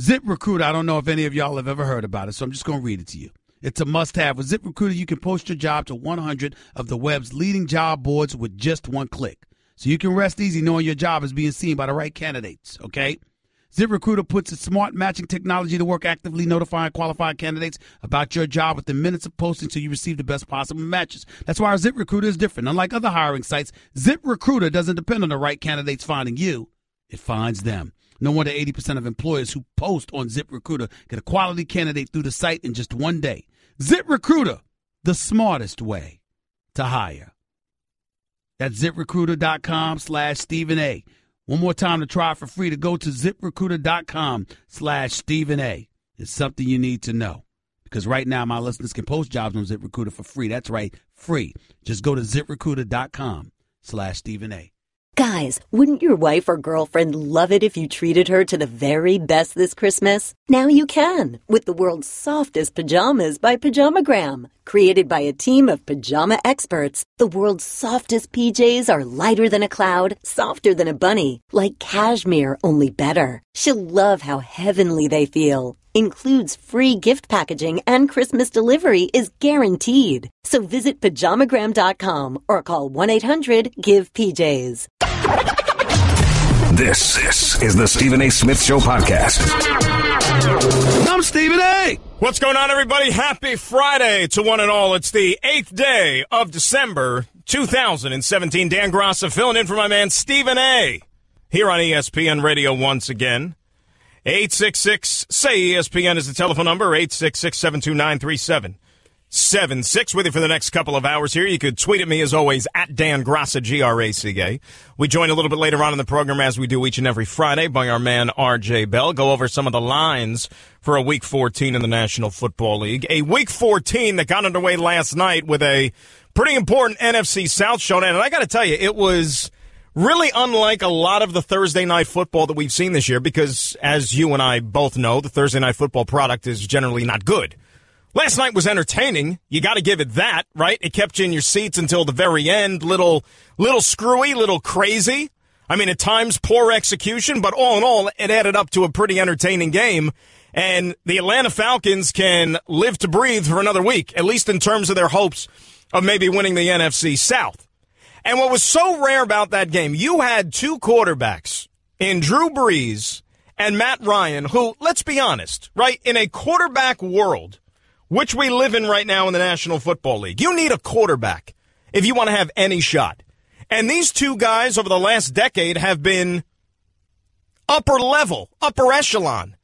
ZipRecruiter, I don't know if any of y'all have ever heard about it, so I'm just going to read it to you. It's a must-have. With ZipRecruiter, you can post your job to 100 of the web's leading job boards with just one click. So you can rest easy knowing your job is being seen by the right candidates, okay? ZipRecruiter puts its smart matching technology to work, actively notifying qualified candidates about your job within minutes of posting so you receive the best possible matches. That's why our ZipRecruiter is different. Unlike other hiring sites, ZipRecruiter doesn't depend on the right candidates finding you. It finds them. No wonder 80% of employers who post on ZipRecruiter get a quality candidate through the site in just one day. ZipRecruiter, the smartest way to hire. That's ZipRecruiter.com/Stephen A. One more time to try it for free, to go to ZipRecruiter.com/Stephen A. It's something you need to know. Because right now, my listeners can post jobs on ZipRecruiter for free. That's right, free. Just go to ZipRecruiter.com/Stephen A. Guys, wouldn't your wife or girlfriend love it if you treated her to the very best this Christmas? Now you can, with the world's softest pajamas by Pajamagram. Created by a team of pajama experts, the world's softest PJs are lighter than a cloud, softer than a bunny, like cashmere, only better. She'll love how heavenly they feel. Includes free gift packaging and Christmas delivery is guaranteed. So visit pajamagram.com or call 1-800-GIVE-PJs. This is the Stephen A. Smith Show podcast. I'm Stephen A. What's going on, everybody? Happy Friday to one and all. It's the 8th day of December 2017. Dan Graca filling in for my man Stephen A. here on ESPN Radio once again. 866-SAY-ESPN is the telephone number, 866-729-3776. With you for the next couple of hours here. You could tweet at me, as always, at Dan Graca, Graca. We join a little bit later on in the program, as we do each and every Friday, by our man R.J. Bell. Go over some of the lines for a Week 14 in the National Football League. A Week 14 that got underway last night with a pretty important NFC South showdown. And I got to tell you, it was really unlike a lot of the Thursday night football that we've seen this year because, as you and I both know, the Thursday night football product is generally not good. Last night was entertaining. You got to give it that, right? It kept you in your seats until the very end. Little screwy, little crazy. I mean, at times, poor execution, but all in all, it added up to a pretty entertaining game. And the Atlanta Falcons can live to breathe for another week, at least in terms of their hopes of maybe winning the NFC South. And what was so rare about that game, you had two quarterbacks in Drew Brees and Matt Ryan, who, let's be honest, right, in a quarterback world, which we live in right now in the National Football League, you need a quarterback if you want to have any shot. And these two guys over the last decade have been upper level, upper echelon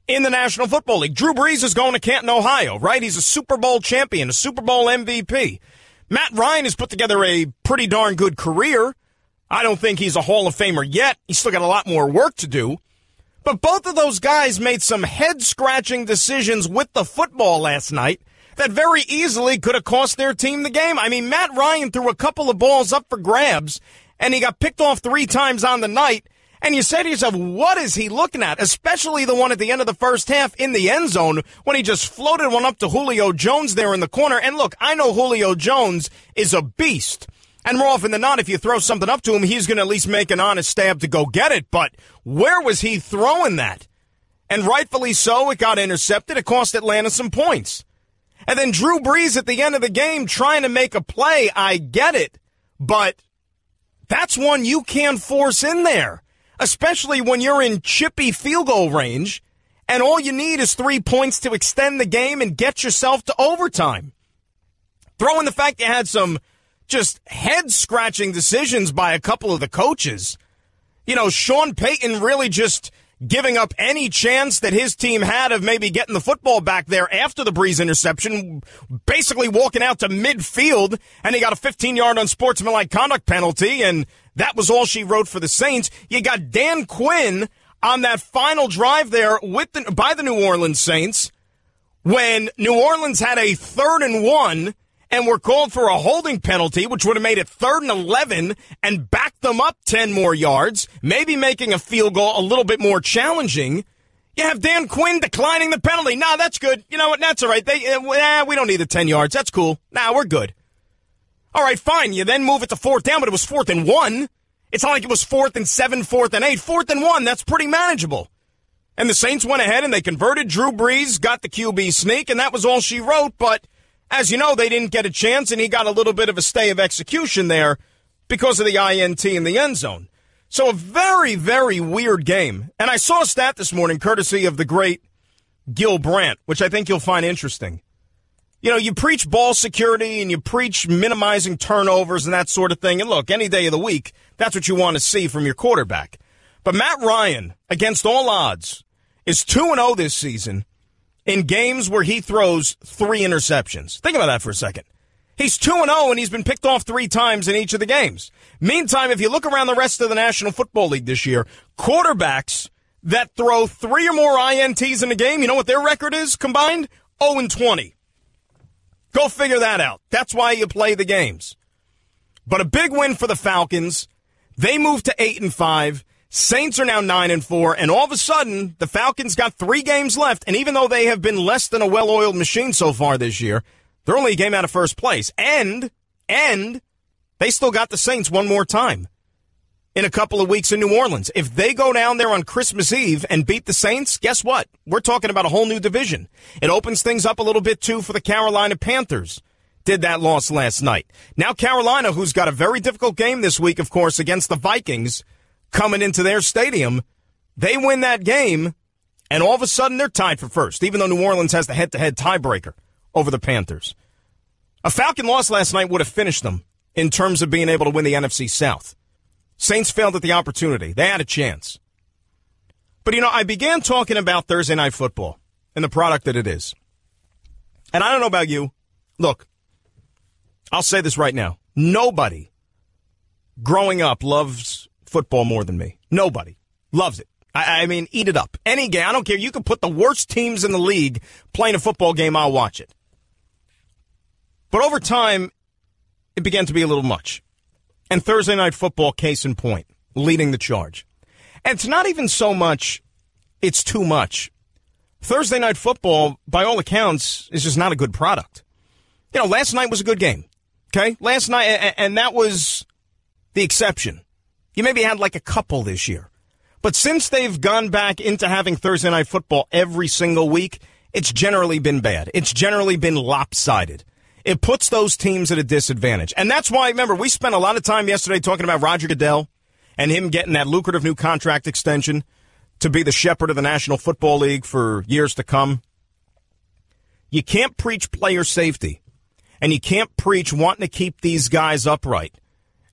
in the National Football League. Drew Brees is going to Canton, Ohio, right? He's a Super Bowl champion, a Super Bowl MVP. Matt Ryan has put together a pretty darn good career. I don't think he's a Hall of Famer yet. He's still got a lot more work to do. But both of those guys made some head-scratching decisions with the football last night that very easily could have cost their team the game. I mean, Matt Ryan threw a couple of balls up for grabs, and he got picked off 3 times on the night. And you say to yourself, what is he looking at? Especially the one at the end of the first half in the end zone when he just floated one up to Julio Jones there in the corner. And look, I know Julio Jones is a beast. And more often than not, if you throw something up to him, he's going to at least make an honest stab to go get it. But where was he throwing that? And rightfully so, it got intercepted. It cost Atlanta some points. And then Drew Brees at the end of the game trying to make a play. I get it. But that's one you can't force in there, especially when you're in chippy field goal range and all you need is 3 points to extend the game and get yourself to overtime. Throw in the fact you had some just head-scratching decisions by a couple of the coaches. You know, Sean Payton really just giving up any chance that his team had of maybe getting the football back there after the Brees interception, basically walking out to midfield, and he got a 15-yard unsportsmanlike conduct penalty, and that was all she wrote for the Saints. You got Dan Quinn on that final drive there by the New Orleans Saints when New Orleans had a 3rd and 1 and were called for a holding penalty, which would have made it 3rd and 11 and backed them up 10 more yards, maybe making a field goal a little bit more challenging. You have Dan Quinn declining the penalty. Nah, that's good. You know what? That's all right. We don't need the 10 yards. That's cool. Nah, we're good. All right, fine. You then move it to 4th down, but it was 4th and 1. It's not like it was 4th and 7, 4th and 8. 4th and 1, that's pretty manageable. And the Saints went ahead and they converted. Drew Brees got the QB sneak, and that was all she wrote. But as you know, they didn't get a chance, and he got a little bit of a stay of execution there because of the INT in the end zone. So a very, very weird game. And I saw a stat this morning, courtesy of the great Gil Brandt, which I think you'll find interesting. You know, you preach ball security and you preach minimizing turnovers and that sort of thing. And look, any day of the week, that's what you want to see from your quarterback. But Matt Ryan, against all odds, is 2-0 this season in games where he throws 3 interceptions. Think about that for a second. He's 2-0, and he's been picked off 3 times in each of the games. Meantime, if you look around the rest of the National Football League this year, quarterbacks that throw 3 or more INTs in a game, you know what their record is combined? 0-20. Go figure that out. That's why you play the games. But a big win for the Falcons. They moved to 8-5. Saints are now 9-4, and all of a sudden, the Falcons got 3 games left, and even though they have been less than a well-oiled machine so far this year, they're only a game out of first place. And they still got the Saints one more time in a couple of weeks in New Orleans. If they go down there on Christmas Eve and beat the Saints, guess what? We're talking about a whole new division. It opens things up a little bit, too, for the Carolina Panthers. Did that loss last night. Now Carolina, who's got a very difficult game this week, of course, against the Vikings, coming into their stadium, they win that game, and all of a sudden they're tied for first, even though New Orleans has the head-to-head tiebreaker over the Panthers. A Falcon loss last night would have finished them in terms of being able to win the NFC South. Saints failed at the opportunity. They had a chance. But, you know, I began talking about Thursday Night Football and the product that it is. And I don't know about you. Look, I'll say this right now. Nobody growing up loves football more than me. Nobody loves it. I mean, eat it up. Any game. I don't care. You can put the worst teams in the league playing a football game. I'll watch it. But over time, it began to be a little much. And Thursday Night Football, case in point, leading the charge. And it's not even so much it's too much. Thursday Night Football, by all accounts, is just not a good product. You know, last night was a good game. Okay? Last night, and that was the exception. You maybe had like a couple this year. But since they've gone back into having Thursday Night Football every single week, it's generally been bad. It's generally been lopsided. It puts those teams at a disadvantage. And that's why, remember, we spent a lot of time yesterday talking about Roger Goodell and him getting that lucrative new contract extension to be the shepherd of the National Football League for years to come. You can't preach player safety, and you can't preach wanting to keep these guys upright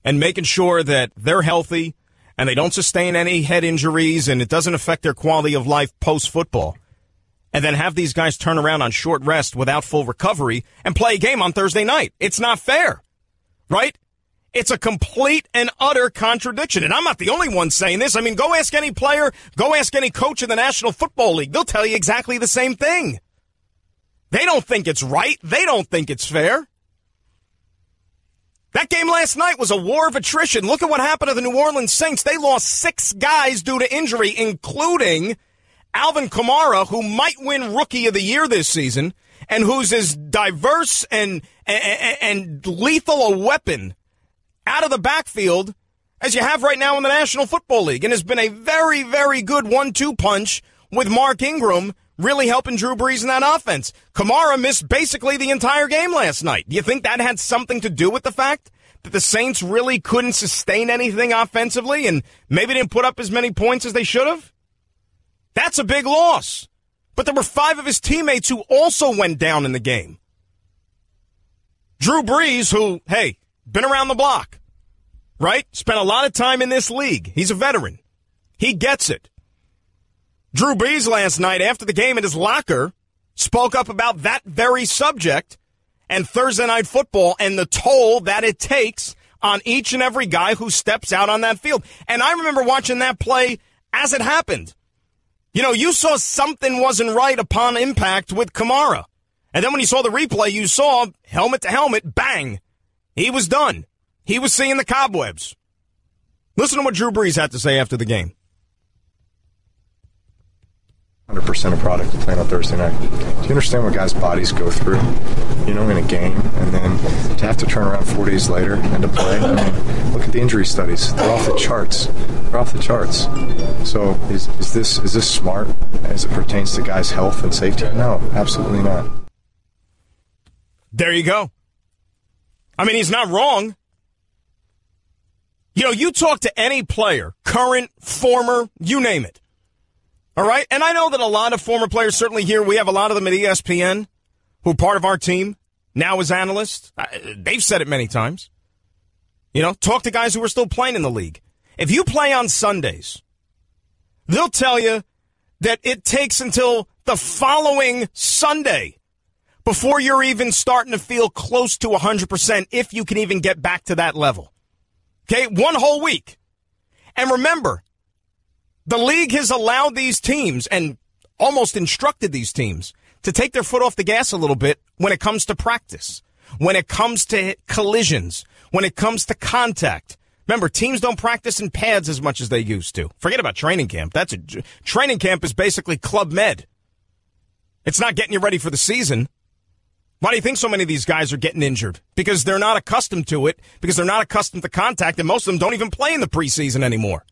and making sure that they're healthy and they don't sustain any head injuries and it doesn't affect their quality of life post-football, and then have these guys turn around on short rest without full recovery and play a game on Thursday night. It's not fair, right? It's a complete and utter contradiction, and I'm not the only one saying this. I mean, go ask any player, go ask any coach in the National Football League. They'll tell you exactly the same thing. They don't think it's right. They don't think it's fair. That game last night was a war of attrition. Look at what happened to the New Orleans Saints. They lost 6 guys due to injury, including Alvin Kamara, who might win Rookie of the Year this season, and who's as diverse and lethal a weapon out of the backfield as you have right now in the National Football League, and has been a very, very good 1-2 punch with Mark Ingram really helping Drew Brees in that offense. Kamara missed basically the entire game last night. Do you think that had something to do with the fact that the Saints really couldn't sustain anything offensively and maybe didn't put up as many points as they should have? That's a big loss. But there were 5 of his teammates who also went down in the game. Drew Brees, who, hey, been around the block, right? Spent a lot of time in this league. He's a veteran. He gets it. Drew Brees last night after the game in his locker spoke up about that very subject and Thursday Night Football and the toll that it takes on each and every guy who steps out on that field. And I remember watching that play as it happened. You know, you saw something wasn't right upon impact with Kamara. And then when you saw the replay, you saw helmet to helmet, bang. He was done. He was seeing the cobwebs. Listen to what Drew Brees had to say after the game. 100% of product playing on Thursday night. Do you understand what guys' bodies go through, in a game, and then to have to turn around 4 days later and to play? I mean, look at the injury studies. They're off the charts. So is this smart as it pertains to guys' health and safety? No, absolutely not. There you go. I mean, he's not wrong. You talk to any player, current, former, you name it. All right? And I know that a lot of former players, certainly here, we have a lot of them at ESPN who are part of our team, now as analysts. They've said it many times. Talk to guys who are still playing in the league. If you play on Sundays, they'll tell you that it takes until the following Sunday before you're even starting to feel close to 100%, if you can even get back to that level. Okay? One whole week. And remember, the league has allowed these teams and almost instructed these teams to take their foot off the gas a little bit when it comes to practice, when it comes to collisions, when it comes to contact. Remember, teams don't practice in pads as much as they used to. Forget about training camp. Training camp is basically Club Med. It's not getting you ready for the season. Why do you think so many of these guys are getting injured? Because they're not accustomed to it, because they're not accustomed to contact, and most of them don't even play in the preseason anymore.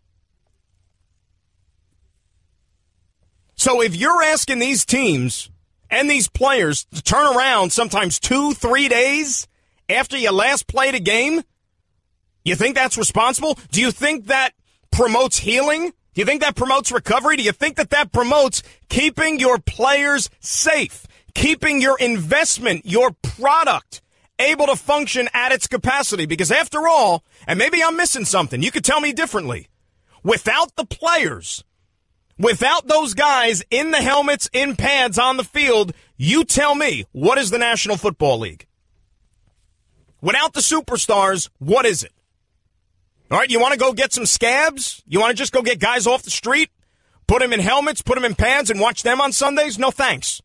So if you're asking these teams and these players to turn around sometimes 2-3 days after you last played a game, you think that's responsible? Do you think that promotes healing? Do you think that promotes recovery? Do you think that promotes keeping your players safe, keeping your investment, your product, able to function at its capacity? Because after all, and maybe I'm missing something, you could tell me differently, without the players, without those guys in the helmets, in pads, on the field, you tell me, what is the National Football League? Without the superstars, what is it? All right, you want to go get some scabs? You want to just go get guys off the street, put them in helmets, put them in pads, and watch them on Sundays? No thanks.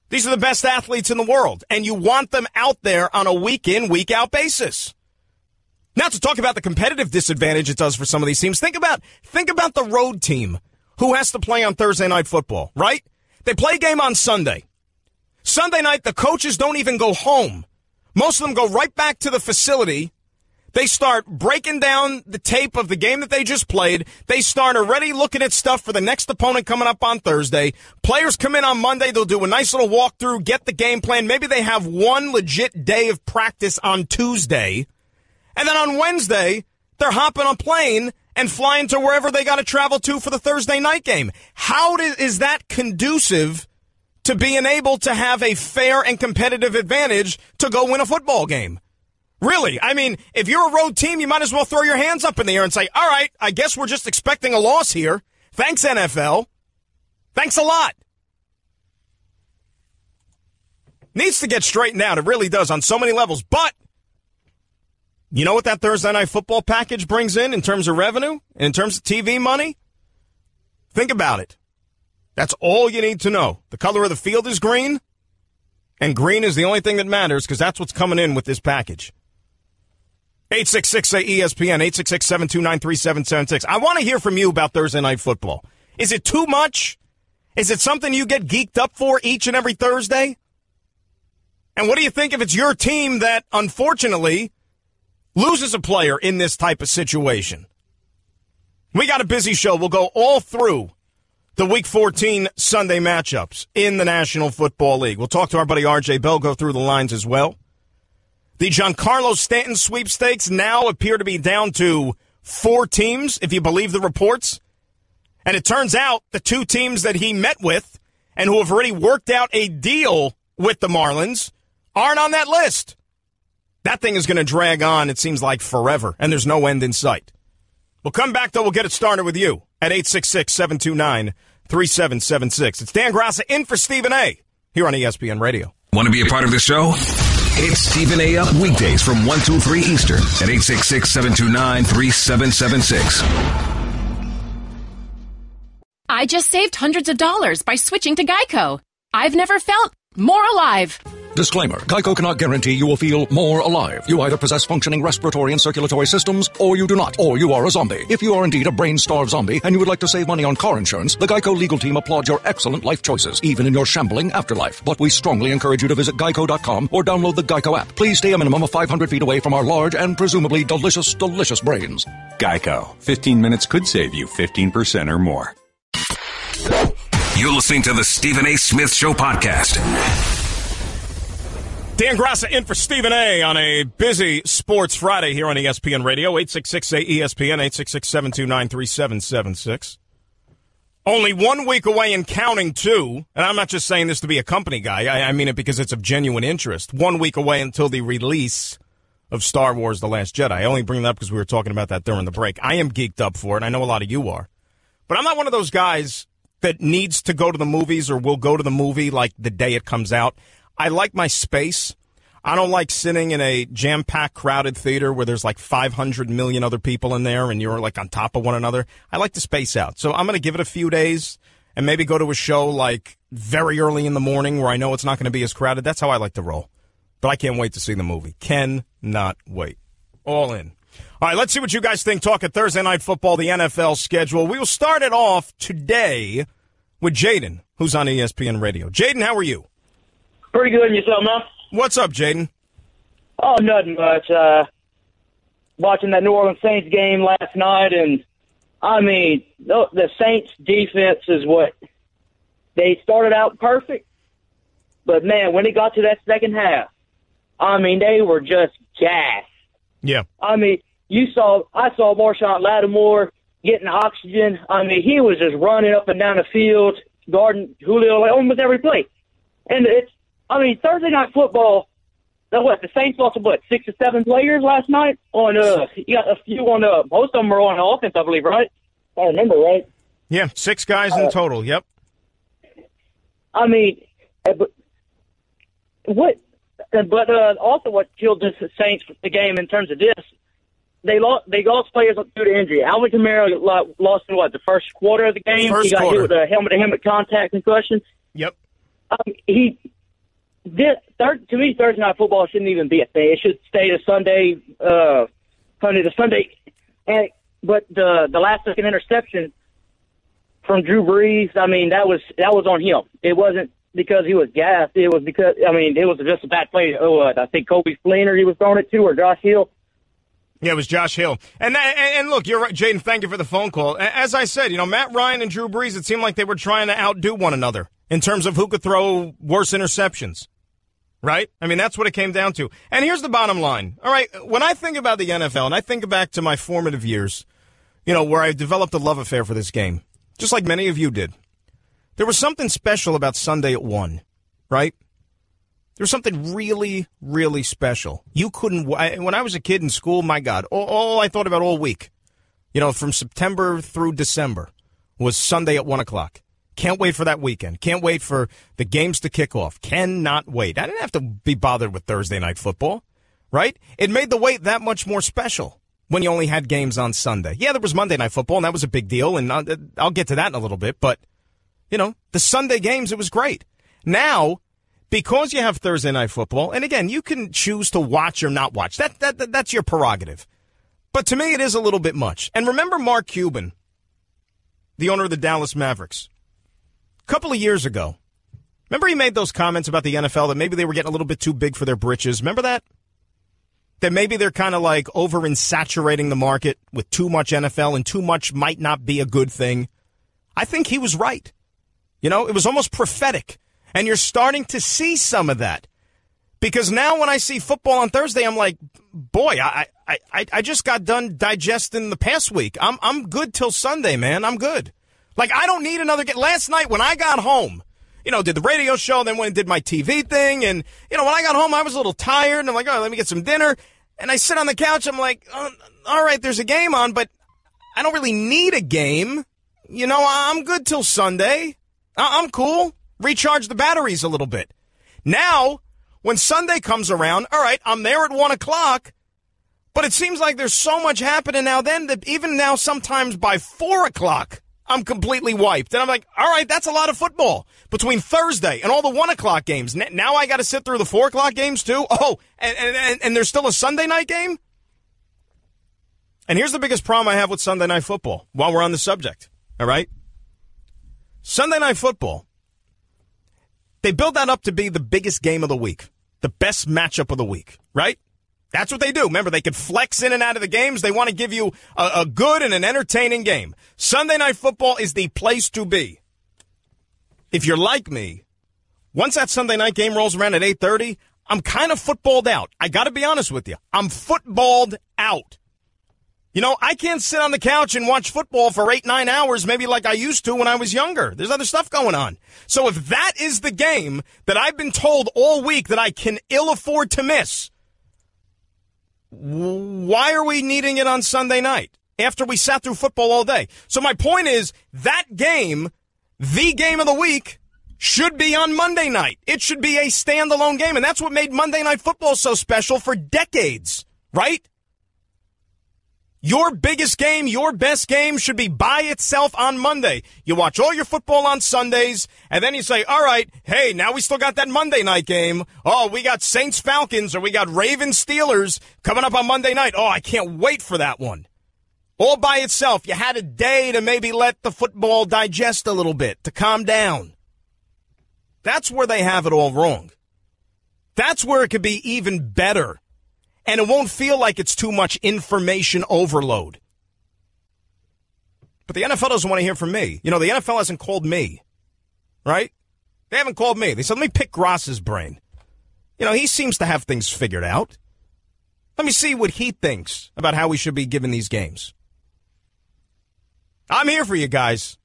These are the best athletes in the world, and you want them out there on a week-in, week-out basis. Not to talk about the competitive disadvantage it does for some of these teams. Think about the road team who has to play on Thursday Night Football, right? They play a game on Sunday. Sunday night, the coaches don't even go home. Most of them go right back to the facility. They start breaking down the tape of the game that they just played. They start already looking at stuff for the next opponent coming up on Thursday. Players come in on Monday. They'll do a nice little walkthrough, get the game plan. Maybe they have one legit day of practice on Tuesday. And then on Wednesday, they're hopping on a plane and flying to wherever they got to travel to for the Thursday night game. How is that conducive to being able to have a fair and competitive advantage to go win a football game? Really? I mean, if you're a road team, you might as well throw your hands up in the air and say, all right, I guess we're just expecting a loss here. Thanks, NFL. Thanks a lot. Needs to get straightened out. It really does on so many levels. But you know what that Thursday Night Football package brings in terms of revenue and in terms of TV money? Think about it. That's all you need to know. The color of the field is green, and green is the only thing that matters because that's what's coming in with this package. 866-ESPN, 866-729-3776. I want to hear from you about Thursday Night Football. Is it too much? Is it something you get geeked up for each and every Thursday? And what do you think if it's your team that, unfortunately, loses a player in this type of situation? We got a busy show. We'll go all through the Week 14 Sunday matchups in the National Football League. We'll talk to our buddy RJ Bell, go through the lines as well. The Giancarlo Stanton sweepstakes now appear to be down to 4 teams, if you believe the reports. And it turns out the 2 teams that he met with and who have already worked out a deal with the Marlins aren't on that list. That thing is going to drag on, it seems like, forever, and there's no end in sight. We'll come back, though. We'll get it started with you at 866-729-3776. It's Dan Graca in for Stephen A. here on ESPN Radio. Want to be a part of the show? It's Stephen A. Up weekdays from 1 to 3 Eastern at 866-729-3776. I just saved hundreds of dollars by switching to Geico. I've never felt more alive. Disclaimer. Geico cannot guarantee you will feel more alive. You either possess functioning respiratory and circulatory systems, or you do not, or you are a zombie. If you are indeed a brain-starved zombie and you would like to save money on car insurance, the Geico legal team applauds your excellent life choices, even in your shambling afterlife. But we strongly encourage you to visit geico.com or download the Geico app. Please stay a minimum of 500 feet away from our large and presumably delicious, delicious brains. Geico. 15 minutes could save you 15% or more. You're listening to the Stephen A. Smith Show podcast. Dan Graca in for Stephen A. on a busy Sports Friday here on ESPN Radio. 866-ESPN, 866-729-3776. Only 1 week away and counting, too. And I'm not just saying this to be a company guy. I mean it because it's of genuine interest. 1 week away until the release of Star Wars The Last Jedi. I only bring that up because we were talking about that during the break. I am geeked up for it, and I know a lot of you are. But I'm not one of those guys that needs to go to the movies or will go to the movie like the day it comes out. I like my space. I don't like sitting in a jam-packed, crowded theater where there's like 500 million other people in there and you're like on top of one another. I like to space out. So I'm going to give it a few days and maybe go to a show like very early in the morning where I know it's not going to be as crowded. That's how I like to roll. But I can't wait to see the movie. Cannot wait. All in. All right, let's see what you guys think. Talking Thursday Night Football, the NFL schedule. We will start it off today with Jaden, who's on ESPN Radio. Jaden, how are you? Pretty good, and yourself, man? What's up, Jaden? Oh, nothing much. Watching that New Orleans Saints game last night, and, I mean, the Saints' defense is what they started out perfect, but, man, when it got to that second half, I mean, they were just gassed. Yeah. I mean, I saw Marshawn Lattimore getting oxygen. I mean, he was just running up and down the field, guarding Julio almost every play. And Thursday Night Football, the Saints lost, 6 or 7 players last night? You got a few on most of them are on offense, I believe, right? If I remember right. Yeah, 6 guys in total, yep. I mean, also what killed the Saints the game in terms of this, they lost players due to injury. Alvin Kamara lost in the first quarter of the game? He got hit with a helmet-to-helmet contact concussion. Yep. To me, Thursday Night Football shouldn't even be a thing. It should stay to Sunday to Sunday. But the last-second interception from Drew Brees, I mean, that was on him. It wasn't because he was gassed. It was because, I mean, it was just a bad play. I think Kobe Fleener he was throwing it to, or Josh Hill. Yeah, it was Josh Hill. And look, you're right, Jaden, thank you for the phone call. As I said, Matt Ryan and Drew Brees, it seemed like they were trying to outdo one another in terms of who could throw worse interceptions. Right? I mean, that's what it came down to. And here's the bottom line. All right, when I think about the NFL, and I think back to my formative years, where I developed a love affair for this game, just like many of you did, there was something special about Sunday at 1, right? There was something really, really special. You couldn't, when I was a kid in school, my God, all I thought about all week, from September through December, was Sunday at 1 o'clock. Can't wait for that weekend. Can't wait for the games to kick off. Cannot wait. I didn't have to be bothered with Thursday Night Football, right? It made the wait that much more special when you only had games on Sunday. Yeah, there was Monday Night Football, and that was a big deal, and I'll get to that in a little bit. But, the Sunday games, it was great. Now, because you have Thursday Night Football, and again, you can choose to watch or not watch. That's your prerogative. But to me, it is a little bit much. And remember Mark Cuban, the owner of the Dallas Mavericks, a couple of years ago. Remember he made those comments about the NFL that maybe they were getting a little bit too big for their britches. Remember that? That maybe they're kind of like over-insaturating the market with too much NFL and too much might not be a good thing. I think he was right. It was almost prophetic. And you're starting to see some of that. Because now when I see football on Thursday, I'm like, boy, I just got done digesting the past week. I'm good till Sunday, man. I'm good. Like, I don't need another game. Last night when I got home, did the radio show, then went and did my TV thing. And, when I got home, I was a little tired. And I'm like, all right, let me get some dinner. And I sit on the couch. I'm like, all right, there's a game on, but I don't really need a game. I'm good till Sunday. I'm cool. Recharge the batteries a little bit. Now, when Sunday comes around, all right, I'm there at 1 o'clock. But it seems like there's so much happening now then that even now sometimes by 4 o'clock, I'm completely wiped. And I'm like, all right, that's a lot of football. Between Thursday and all the 1 o'clock games, now I got to sit through the 4 o'clock games too? Oh, and there's still a Sunday night game? And here's the biggest problem I have with Sunday Night Football while we're on the subject, all right? Sunday Night Football, they build that up to be the biggest game of the week, the best matchup of the week, right? That's what they do. Remember, they could flex in and out of the games. They want to give you a good and an entertaining game. Sunday Night Football is the place to be. If you're like me, once that Sunday night game rolls around at 8:30, I'm kind of footballed out. I got to be honest with you. I'm footballed out. You know, I can't sit on the couch and watch football for 8-9 hours, maybe like I used to when I was younger. There's other stuff going on. So if that is the game that I've been told all week that I can ill afford to miss, why are we needing it on Sunday night after we sat through football all day? So my point is that game, the game of the week, should be on Monday night. It should be a standalone game, and that's what made Monday Night Football so special for decades, right? Your biggest game, your best game should be by itself on Monday. You watch all your football on Sundays, and then you say, all right, hey, now we still got that Monday night game. Oh, we got Saints-Falcons, or we got Ravens-Steelers coming up on Monday night. Oh, I can't wait for that one. All by itself. You had a day to maybe let the football digest a little bit, to calm down. That's where they have it all wrong. That's where it could be even better. And it won't feel like it's too much information overload. But the NFL doesn't want to hear from me. You know, the NFL hasn't called me, right? They haven't called me. They said, let me pick Graca's brain. You know, he seems to have things figured out. Let me see what he thinks about how we should be giving these games. I'm here for you guys.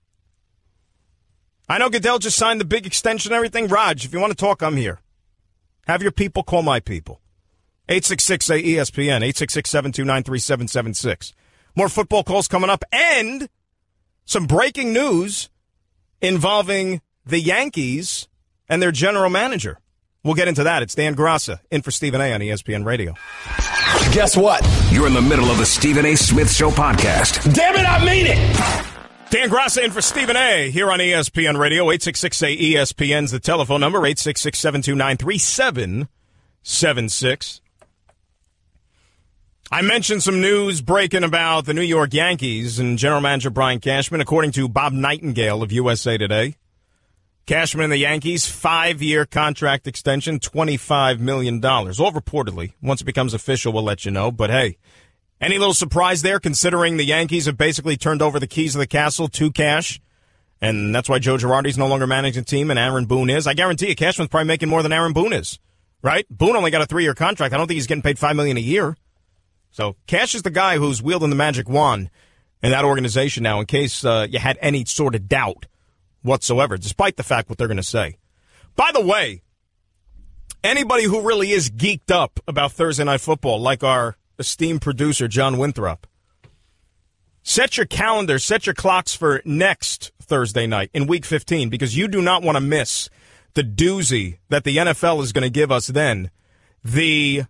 I know Goodell just signed the big extension and everything. Raj, if you want to talk, I'm here. Have your people call my people. 866-ESPN, 866-729-3776. More football calls coming up, and some breaking news involving the Yankees and their general manager. We'll get into that. It's Dan Graca in for Stephen A. on ESPN Radio. Guess what? You're in the middle of the Stephen A. Smith Show podcast. Damn it, I mean it! Dan Graca in for Stephen A. here on ESPN Radio. 866-ESPN's the telephone number, 866-729-3776. I mentioned some news breaking about the New York Yankees and general manager Brian Cashman. According to Bob Nightingale of USA Today, Cashman and the Yankees, 5-year contract extension, $25 million. All reportedly. Once it becomes official, we'll let you know. But, hey, any little surprise there, considering the Yankees have basically turned over the keys of the castle to Cash? And that's why Joe Girardi's no longer managing the team and Aaron Boone is. I guarantee you, Cashman's probably making more than Aaron Boone is, right? Boone only got a 3-year contract. I don't think he's getting paid $5 million a year. So Cash is the guy who's wielding the magic wand in that organization now, in case you had any sort of doubt whatsoever, despite the fact what they're going to say. By the way, anybody who really is geeked up about Thursday Night Football, like our esteemed producer, John Winthrop, set your calendar, set your clocks for next Thursday night in Week 15, because you do not want to miss the doozy that the NFL is going to give us then. The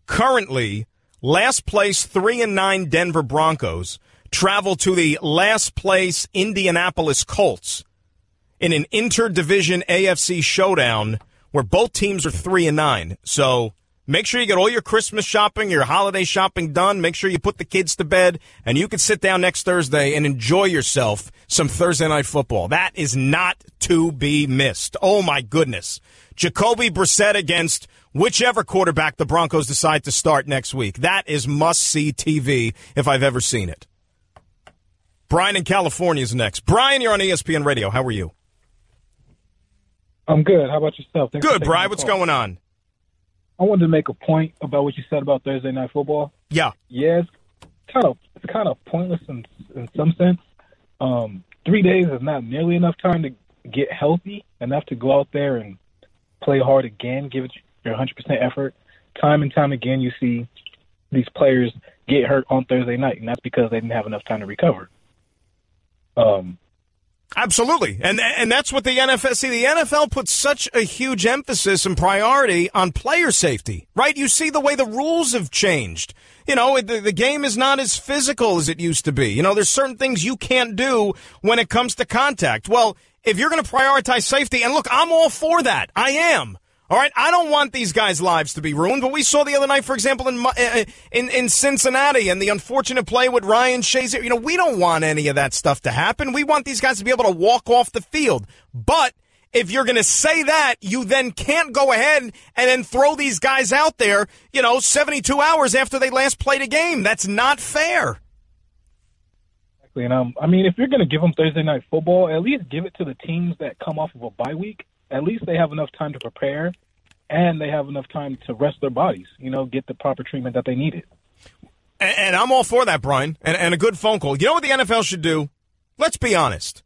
currently last place 3-9 Denver Broncos travel to the last place Indianapolis Colts in an interdivision AFC showdown where both teams are 3-9. So make sure you get all your Christmas shopping, your holiday shopping done. Make sure you put the kids to bed, and you can sit down next Thursday and enjoy yourself some Thursday Night Football. That is not to be missed. Oh, my goodness. Jacoby Brissett against whichever quarterback the Broncos decide to start next week. That is must-see TV if I've ever seen it. Brian in California is next. Brian, you're on ESPN Radio. How are you? I'm good. How about yourself? Thanks good, Brian. What's going on? I wanted to make a point about what you said about Thursday Night Football. Yeah. Yeah, it's kind of pointless in some sense. 3 days is not nearly enough time to get healthy, enough to go out there and play hard again, give it your 100% effort. Time and time again, you see these players get hurt on Thursday night, and that's because they didn't have enough time to recover. Absolutely. And that's what the NFL, the NFL puts such a huge emphasis and priority on player safety, right? You see the way the rules have changed. You know, the game is not as physical as it used to be. You know, there's certain things you can't do when it comes to contact. Well, if you're going to prioritize safety, and look, I'm all for that. I am. All right, I don't want these guys' lives to be ruined, but we saw the other night, for example, in Cincinnati, and the unfortunate play with Ryan Shazier. You know, we don't want any of that stuff to happen. We want these guys to be able to walk off the field. But if you're going to say that, you then can't go ahead and then throw these guys out there, 72 hours after they last played a game. That's not fair. Exactly. And I mean, if you're going to give them Thursday night football, at least give it to the teams that come off of a bye week. At least they have enough time to prepare, and they have enough time to rest their bodies, get the proper treatment that they needed. And I'm all for that, Brian, and a good phone call. You know what the NFL should do? Let's be honest.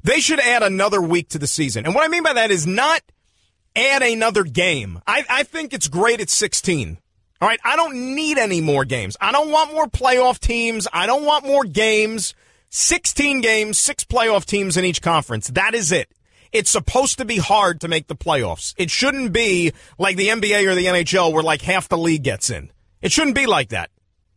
They should add another week to the season. And what I mean by that is not add another game. I think it's great at 16. All right, I don't need any more games. I don't want more playoff teams. I don't want more games. 16 games, 6 playoff teams in each conference. That is it. It's supposed to be hard to make the playoffs. It shouldn't be like the NBA or the NHL where like half the league gets in. It shouldn't be like that.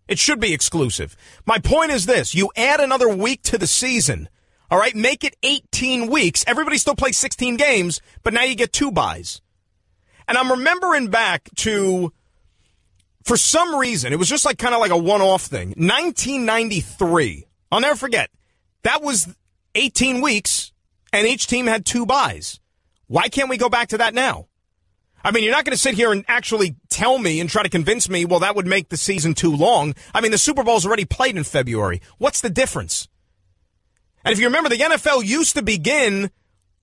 It should be exclusive. My point is this. You add another week to the season. All right, make it 18 weeks. Everybody still plays 16 games, but now you get 2 buys. And I'm remembering back to, for some reason, it was just kind of like a one-off thing. 1993. I'll never forget. That was 18 weeks. And each team had 2 buys. Why can't we go back to that now? I mean, you're not going to sit here and actually tell me and try to convince me, well, that would make the season too long. I mean, the Super Bowl's already played in February. What's the difference? And if you remember, the NFL used to begin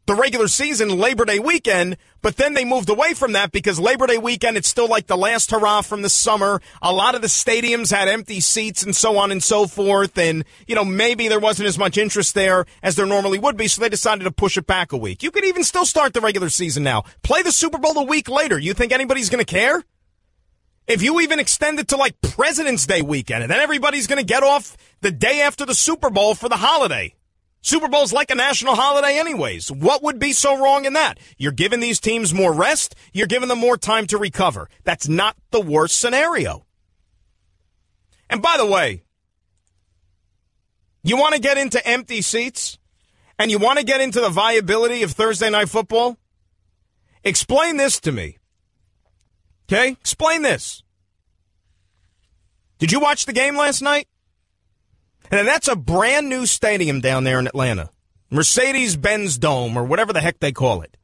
the regular season Labor Day weekend, but then they moved away from that because Labor Day weekend, it's still like the last hurrah from the summer. A lot of the stadiums had empty seats and so on and so forth. And, maybe there wasn't as much interest there as there normally would be, so they decided to push it back a week. You could even still start the regular season now. Play the Super Bowl a week later. You think anybody's going to care? If you even extend it to like President's Day weekend, and then everybody's going to get off the day after the Super Bowl for the holiday. Super Bowl's like a national holiday anyways. What would be so wrong in that? You're giving these teams more rest. You're giving them more time to recover. That's not the worst scenario. And by the way, you want to get into empty seats and you want to get into the viability of Thursday Night Football? Explain this to me. Okay? Explain this. Did you watch the game last night? And that's a brand new stadium down there in Atlanta. Mercedes-Benz Dome or whatever the heck they call it.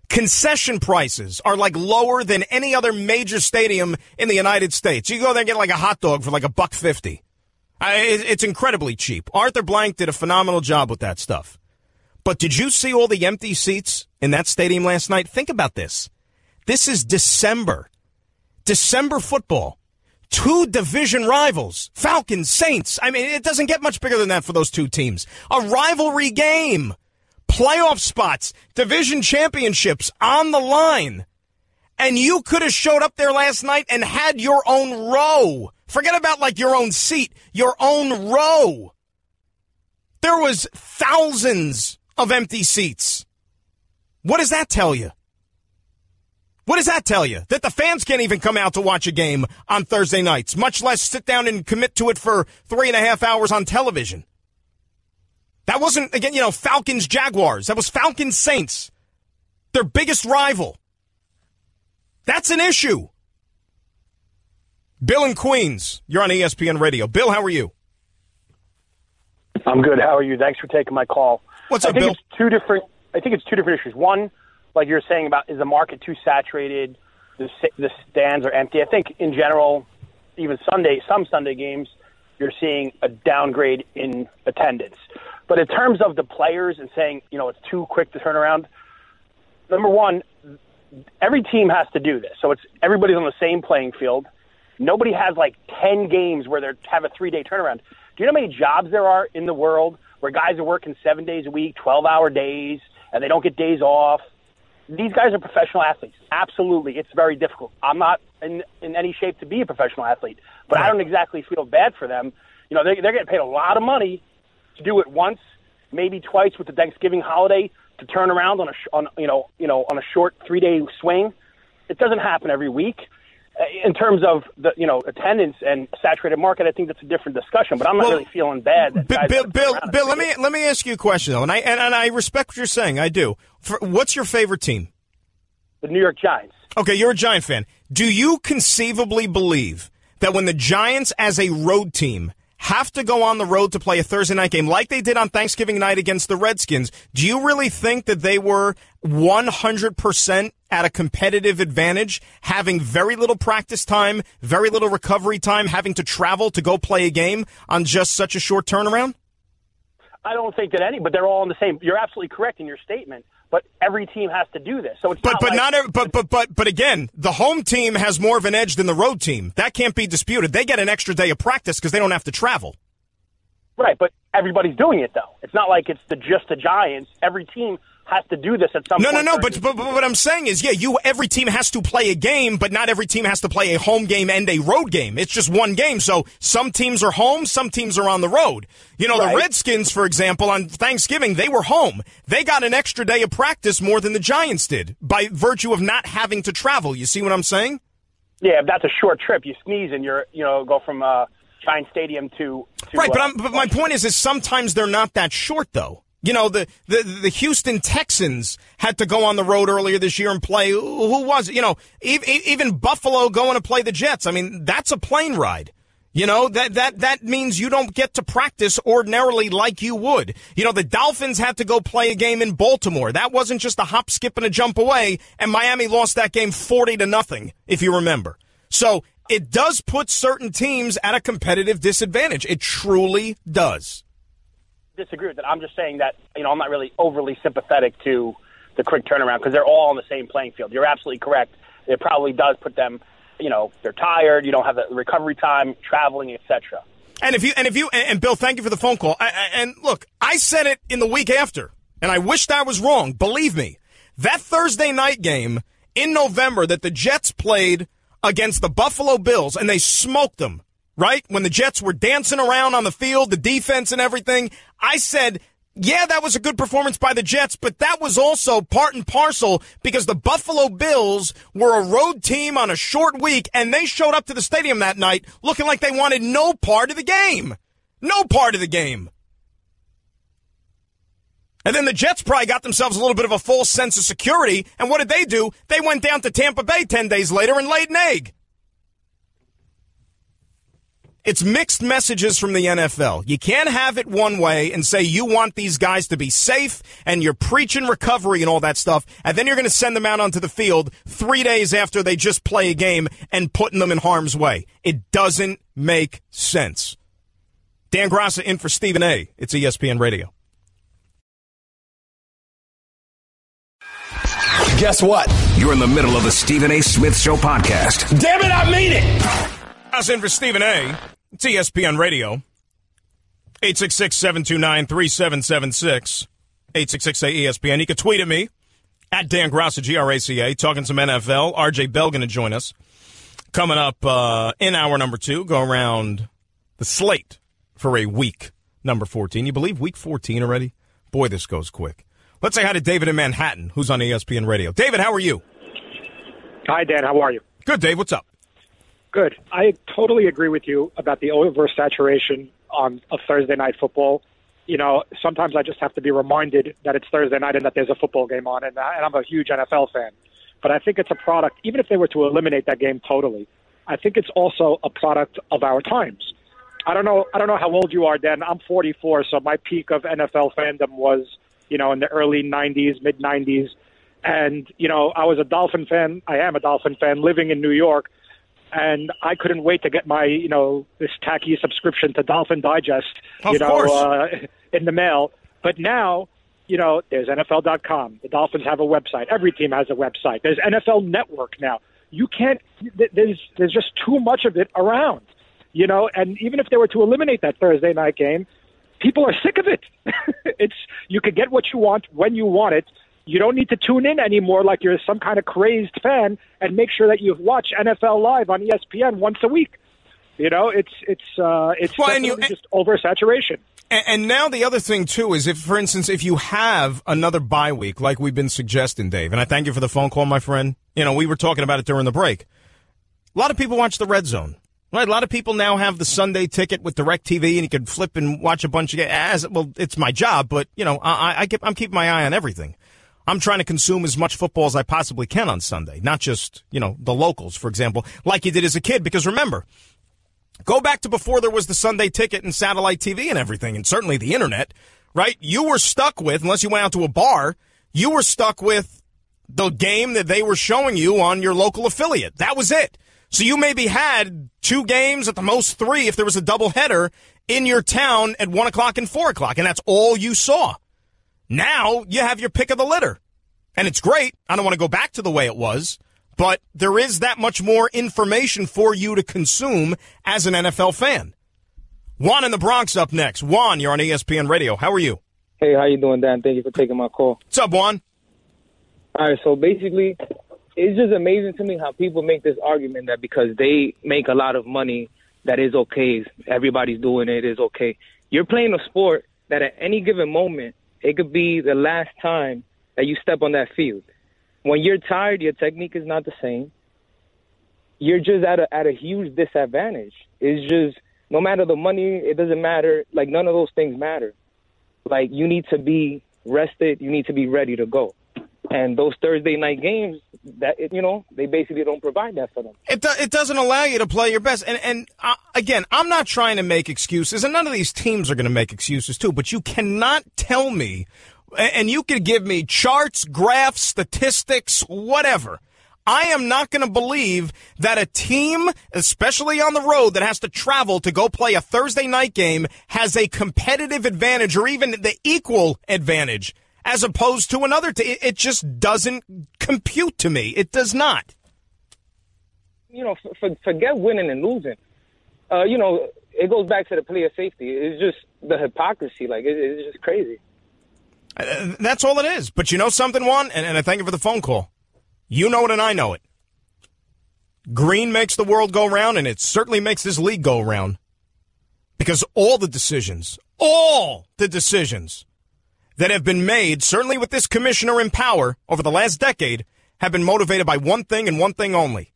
Concession prices are like lower than any other major stadium in the United States. You go there and get like a hot dog for like $1.50. It's incredibly cheap. Arthur Blank did a phenomenal job with that stuff. But did you see all the empty seats in that stadium last night? Think about this. This is December. December football. 2 division rivals, Falcons, Saints. I mean, it doesn't get much bigger than that for those 2 teams. A rivalry game, playoff spots, division championships on the line. And you could have showed up there last night and had your own row. Forget about like your own seat, your own row. There was thousands of empty seats. What does that tell you? What does that tell you? That the fans can't even come out to watch a game on Thursday nights, much less sit down and commit to it for 3.5 hours on television. That wasn't, again, Falcons Jaguars. That was Falcons Saints. Their biggest rival. That's an issue. Bill in Queens, you're on ESPN Radio. Bill, how are you? I'm good. How are you? Thanks for taking my call. What's up, Bill? I think it's two different issues. One, like you're saying about, is the market too saturated? The stands are empty. I think in general, even some Sunday games, you're seeing a downgrade in attendance. But in terms of the players and saying, it's too quick to turn around, number one, every team has to do this. So everybody's on the same playing field. Nobody has like 10 games where they have a 3-day turnaround. Do you know how many jobs there are in the world where guys are working 7 days a week, 12-hour days, and they don't get days off? These guys are professional athletes. Absolutely. It's very difficult. I'm not in any shape to be a professional athlete, but I don't exactly feel bad for them. They're getting paid a lot of money to do it once maybe twice with the Thanksgiving holiday to turn around on a short 3-day swing. It doesn't happen every week. In terms of the attendance and saturated market, I think that's a different discussion. But I'm not really feeling bad. Bill, let me ask you a question though, and I respect what you're saying. I do. What's your favorite team? The New York Giants. Okay, you're a Giant fan. Do you conceivably believe that when the Giants as a road team have to go on the road to play a Thursday night game like they did on Thanksgiving night against the Redskins, do you really think that they were 100% at a competitive advantage, having very little practice time, very little recovery time, having to travel to go play a game on just such a short turnaround? I don't think that but they're all in the same. You're absolutely correct in your statement. But every team has to do this, so it's but again, the home team has more of an edge than the road team. That can't be disputed. They get an extra day of practice because they don't have to travel. Right, but everybody's doing it though. It's not like it's just the Giants. Every team has to do this at some point. No. But what I'm saying is, every team has to play a game, but not every team has to play a home game and a road game. It's just one game. So some teams are home, some teams are on the road. The Redskins, for example, on Thanksgiving, they were home. They got an extra day of practice more than the Giants did by virtue of not having to travel. You see what I'm saying? Yeah, if that's a short trip. You sneeze and go from Giant Stadium to right. But my point is sometimes they're not that short though. The Houston Texans had to go on the road earlier this year and play. Who was it? Even Buffalo going to play the Jets. I mean, that's a plane ride. That means you don't get to practice ordinarily like you would. The Dolphins had to go play a game in Baltimore. That wasn't just a hop, skip, and a jump away, and Miami lost that game 40-0, if you remember. So it does put certain teams at a competitive disadvantage. It truly does. Disagree with that. I'm just saying that, I'm not really overly sympathetic to the quick turnaround because they're all on the same playing field. You're absolutely correct. It probably does put them, they're tired. You don't have the recovery time, traveling, etc. And Bill, thank you for the phone call. And look, I said it in the week after, and I wished I was wrong. Believe me, that Thursday night game in November that the Jets played against the Buffalo Bills, and they smoked them. Right? When the Jets were dancing around on the field, the defense and everything, I said, yeah, that was a good performance by the Jets, but that was also part and parcel because the Buffalo Bills were a road team on a short week, and they showed up to the stadium that night looking like they wanted no part of the game. No part of the game. And then the Jets probably got themselves a little bit of a false sense of security, and what did they do? They went down to Tampa Bay 10 days later and laid an egg. It's mixed messages from the NFL. You can't have it one way and say you want these guys to be safe and you're preaching recovery and all that stuff, and then you're going to send them out onto the field 3 days after they just play a game and putting them in harm's way. It doesn't make sense. Dan Graca in for Stephen A. It's ESPN Radio. Guess what? You're in the middle of the Stephen A. Smith Show podcast. Damn it, I mean it! Graca in for Stephen A. It's ESPN Radio. 866-729-3776. 866-ESPN. You can tweet at me, at Dan Graca, Graca, talking some NFL. RJ Bell going to join us. Coming up in hour number 2, go around the slate for a week number 14. You believe week 14 already? Boy, this goes quick. Let's say hi to David in Manhattan, who's on ESPN Radio. David, how are you? Hi, Dan. How are you? Good, Dave. What's up? Good. I totally agree with you about the oversaturation of Thursday night football. Sometimes I just have to be reminded that it's Thursday night and that there's a football game on, and I'm a huge NFL fan. But I think it's a product, even if they were to eliminate that game totally, I think it's also a product of our times. I don't know how old you are, Dan. I'm 44, so my peak of NFL fandom was, in the early 90s, mid-90s. And, I was a Dolphin fan. I am a Dolphin fan living in New York. And I couldn't wait to get my, this tacky subscription to Dolphin Digest, in the mail. But now, there's NFL.com. The Dolphins have a website. Every team has a website. There's NFL Network now. You can't. There's just too much of it around, And even if they were to eliminate that Thursday night game, people are sick of it. You could get what you want when you want it. You don't need to tune in anymore like you're some kind of crazed fan, and make sure that you watch NFL Live on ESPN once a week. It's just oversaturation. And now the other thing, too, is if, for instance, if you have another bye week, like we've been suggesting, Dave, and I thank you for the phone call, my friend. You know, we were talking about it during the break. A lot of people watch the Red Zone. Right? A lot of people now have the Sunday ticket with DirecTV, and you can flip and watch a bunch of games. Well, it's my job, but, you know, I'm keeping my eye on everything. I'm trying to consume as much football as I possibly can on Sunday, not just, you know, the locals, for example, like you did as a kid. Because remember, go back to before there was the Sunday ticket and satellite TV and everything, and certainly the internet, right? You were stuck with, unless you went out to a bar, you were stuck with the game that they were showing you on your local affiliate. That was it. So you maybe had 2 games, at the most 3, if there was a doubleheader in your town at 1 o'clock and 4 o'clock, and that's all you saw. Now you have your pick of the litter, and it's great. I don't want to go back to the way it was, but there is that much more information for you to consume as an NFL fan. Juan in the Bronx up next. Juan, you're on ESPN Radio. How are you? Hey, how you doing, Dan? Thank you for taking my call. What's up, Juan? All right, so basically, it's just amazing to me how people make this argument that because they make a lot of money, that is okay. Everybody's doing it, is okay. You're playing a sport that at any given moment, it could be the last time that you step on that field. When you're tired, your technique is not the same. You're just at a huge disadvantage. It's just, no matter the money, it doesn't matter. Like, none of those things matter. Like, you need to be rested. You need to be ready to go. And those Thursday night games, that you know, they basically don't provide that for them. It doesn't allow you to play your best. And again, I'm not trying to make excuses, and none of these teams are going to make excuses too, but you cannot tell me, and you can give me charts, graphs, statistics, whatever. I am not going to believe that a team, especially on the road, that has to travel to go play a Thursday night game has a competitive advantage or even the equal advantage as opposed to another team. It just doesn't compute to me. It does not. You know, forget winning and losing. You know, it goes back to the player safety. It's just the hypocrisy. Like, it's just crazy. That's all it is. But you know something, Juan? And I thank you for the phone call. You know it and I know it. Green makes the world go round, and it certainly makes this league go round. Because all the decisions that have been made, certainly with this commissioner in power over the last decade, have been motivated by one thing and one thing only: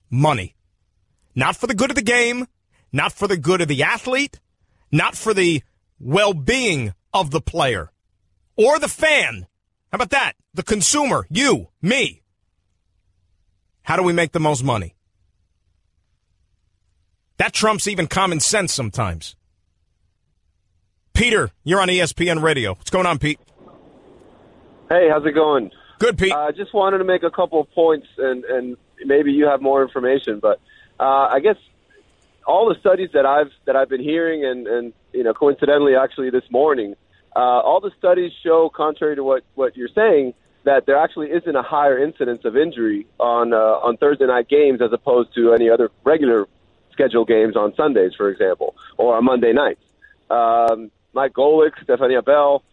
money. Not for the good of the game, not for the good of the athlete, not for the well-being of the player or the fan. How about that? The consumer, you, me. How do we make the most money? That trumps even common sense sometimes. Peter, you're on ESPN Radio. What's going on, Pete? Hey, how's it going? Good, Pete. I just wanted to make a couple of points, and maybe you have more information. But I guess all the studies that I've been hearing, and you know, coincidentally, actually this morning, all the studies show, contrary to what you're saying, that there actually isn't a higher incidence of injury on Thursday night games as opposed to any other regular scheduled games on Sundays, for example, or on Monday nights. Mike Golick, Stefania Bell,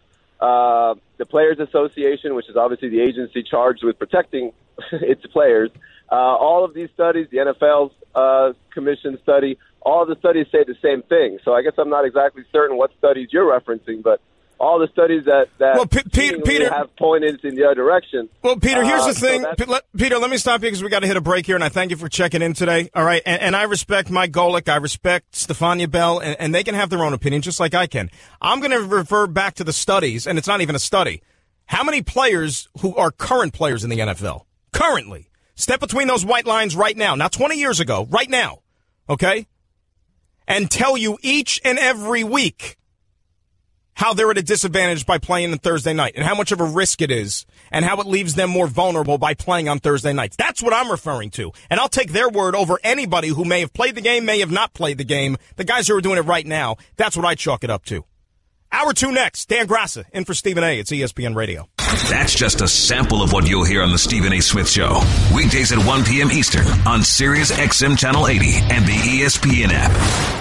the Players Association, which is obviously the agency charged with protecting its players, all of these studies, the NFL's commission study, all of the studies say the same thing. So I guess I'm not exactly certain what studies you're referencing, but all the studies that Peter have pointed in the other direction. Well, Peter, here's the thing. Peter, let me stop you because we got to hit a break here, and I thank you for checking in today. All right, and I respect Mike Golick. I respect Stefania Bell, and they can have their own opinion just like I can. I'm going to refer back to the studies, and it's not even a study. How many players who are current players in the NFL, currently, step between those white lines right now, not 20 years ago, right now, okay, and tell you each and every week how they're at a disadvantage by playing on Thursday night and how much of a risk it is and how it leaves them more vulnerable by playing on Thursday nights. That's what I'm referring to. And I'll take their word over anybody who may have played the game, may have not played the game. The guys who are doing it right now, that's what I chalk it up to. Hour 2 next. Dan Graca in for Stephen A. It's ESPN Radio. That's just a sample of what you'll hear on the Stephen A. Smith Show. Weekdays at 1 p.m. Eastern on Sirius XM Channel 80 and the ESPN app.